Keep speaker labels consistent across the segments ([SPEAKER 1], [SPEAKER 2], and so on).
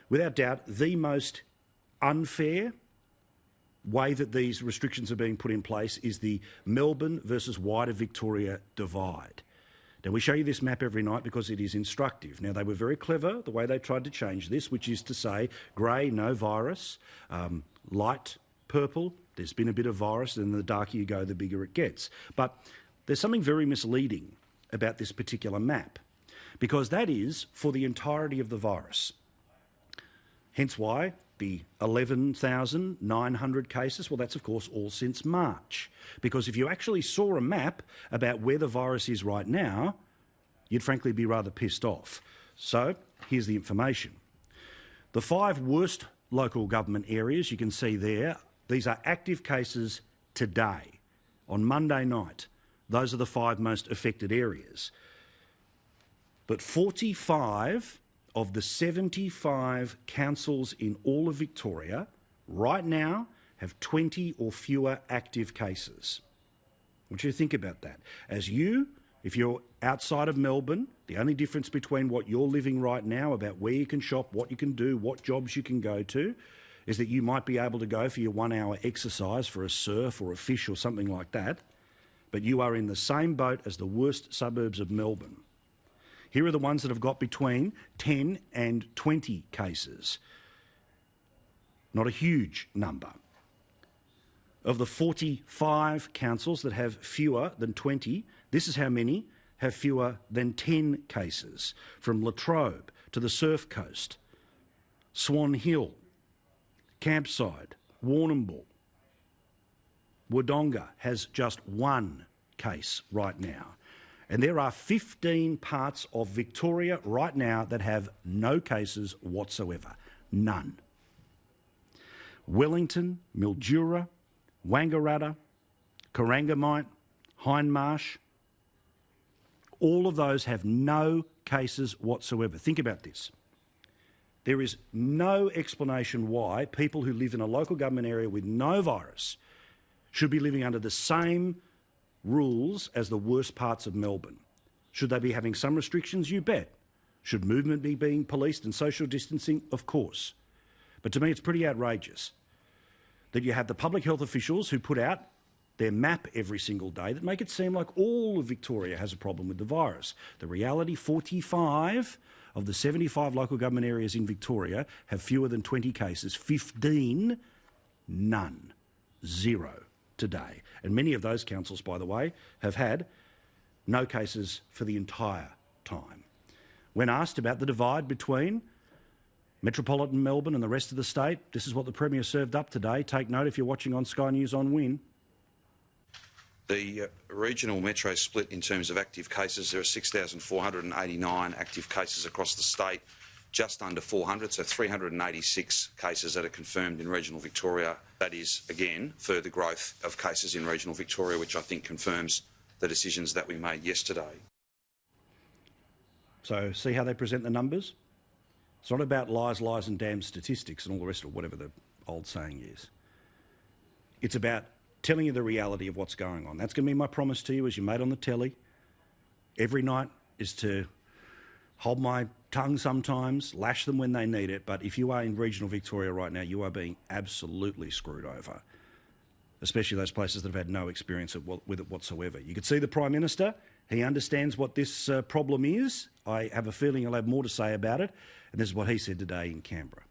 [SPEAKER 1] without doubt, the most unfair way that these restrictions are being put in place is the Melbourne versus wider Victoria divide. Now, we show you this map every night because it is instructive. Now, they were very clever, the way they tried to change this, which is to say grey, no virus, light purple, there's been a bit of virus, and the darker you go, the bigger it gets. But there's something very misleading about this particular map, because that is for the entirety of the virus. Hence why the 11,900 cases, well, that's of course all since March. Because if you actually saw a map about where the virus is right now, you'd frankly be rather pissed off. So here's the information. The 5 worst local government areas you can see there, these are active cases today, on Monday night. Those are the 5 most affected areas. But 45 of the 75 councils in all of Victoria right now have 20 or fewer active cases. I want you to think about that. If you're outside of Melbourne, the only difference between what you're living right now about where you can shop, what you can do, what jobs you can go to, is that you might be able to go for your 1-hour exercise for a surf or a fish or something like that, but you are in the same boat as the worst suburbs of Melbourne. Here are the ones that have got between 10 and 20 cases. Not a huge number. Of the 45 councils that have fewer than 20, this is how many have fewer than 10 cases. From Latrobe to the Surf Coast, Swan Hill, Campside, Warrnambool, Wodonga has just 1 case right now. And there are 15 parts of Victoria right now that have no cases whatsoever. None. Wellington, Mildura, Wangaratta, Corangamite, Hindmarsh, all of those have no cases whatsoever. Think about this. There is no explanation why people who live in a local government area with no virus should be living under the same rules as the worst parts of Melbourne. Should they be having some restrictions? You bet. Should movement be being policed and social distancing? Of course. But to me, it's pretty outrageous that you have the public health officials who put out their map every single day that make it seem like all of Victoria has a problem with the virus. The reality, 45 of the 75 local government areas in Victoria have fewer than 20 cases. 15, none. 0 today. And many of those councils, by the way, have had no cases for the entire time. When asked about the divide between metropolitan Melbourne and the rest of the state, this is what the Premier served up today. Take note if you're watching on Sky News on Win.
[SPEAKER 2] The regional metro split in terms of active cases, there are 6,489 active cases across the state, just under 400, so 386 cases that are confirmed in regional Victoria. That is, again, further growth of cases in regional Victoria, which I think confirms the decisions that we made yesterday.
[SPEAKER 1] So see how they present the numbers? It's not about lies, lies and damn statistics and all the rest of whatever the old saying is. It's about telling you the reality of what's going on. That's going to be my promise to you, as you made on the telly. Every night is to hold my tongue sometimes, lash them when they need it, but if you are in regional Victoria right now, you are being absolutely screwed over, especially those places that have had no experience with it whatsoever. You could see the Prime Minister. He understands what this problem is. I have a feeling he'll have more to say about it, and this is what he said today in Canberra.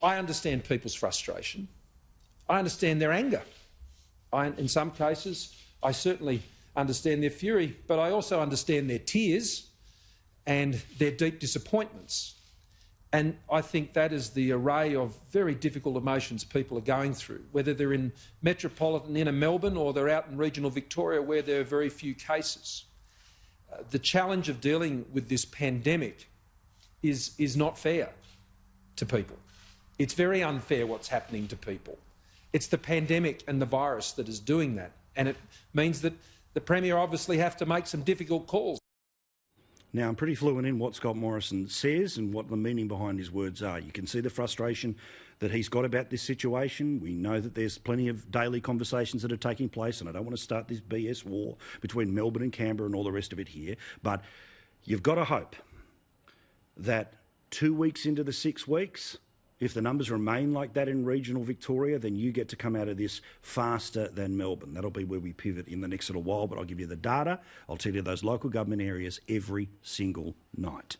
[SPEAKER 3] I understand people's frustration. I understand their anger. In some cases, I certainly understand their fury, but I also understand their tears and their deep disappointments. And I think that is the array of very difficult emotions people are going through, whether they're in metropolitan inner Melbourne or they're out in regional Victoria where there are very few cases. The challenge of dealing with this pandemic is not fair to people. It's very unfair what's happening to people. It's the pandemic and the virus that is doing that, and it means that the Premier obviously have to make some difficult calls.
[SPEAKER 1] Now, I'm pretty fluent in what Scott Morrison says and what the meaning behind his words are. You can see the frustration that he's got about this situation. We know that there's plenty of daily conversations that are taking place, and I don't want to start this BS war between Melbourne and Canberra and all the rest of it here, but you've got to hope that 2 weeks into the 6 weeks, if the numbers remain like that in regional Victoria, then you get to come out of this faster than Melbourne. That'll be where we pivot in the next little while, but I'll give you the data. I'll tell you those local government areas every single night.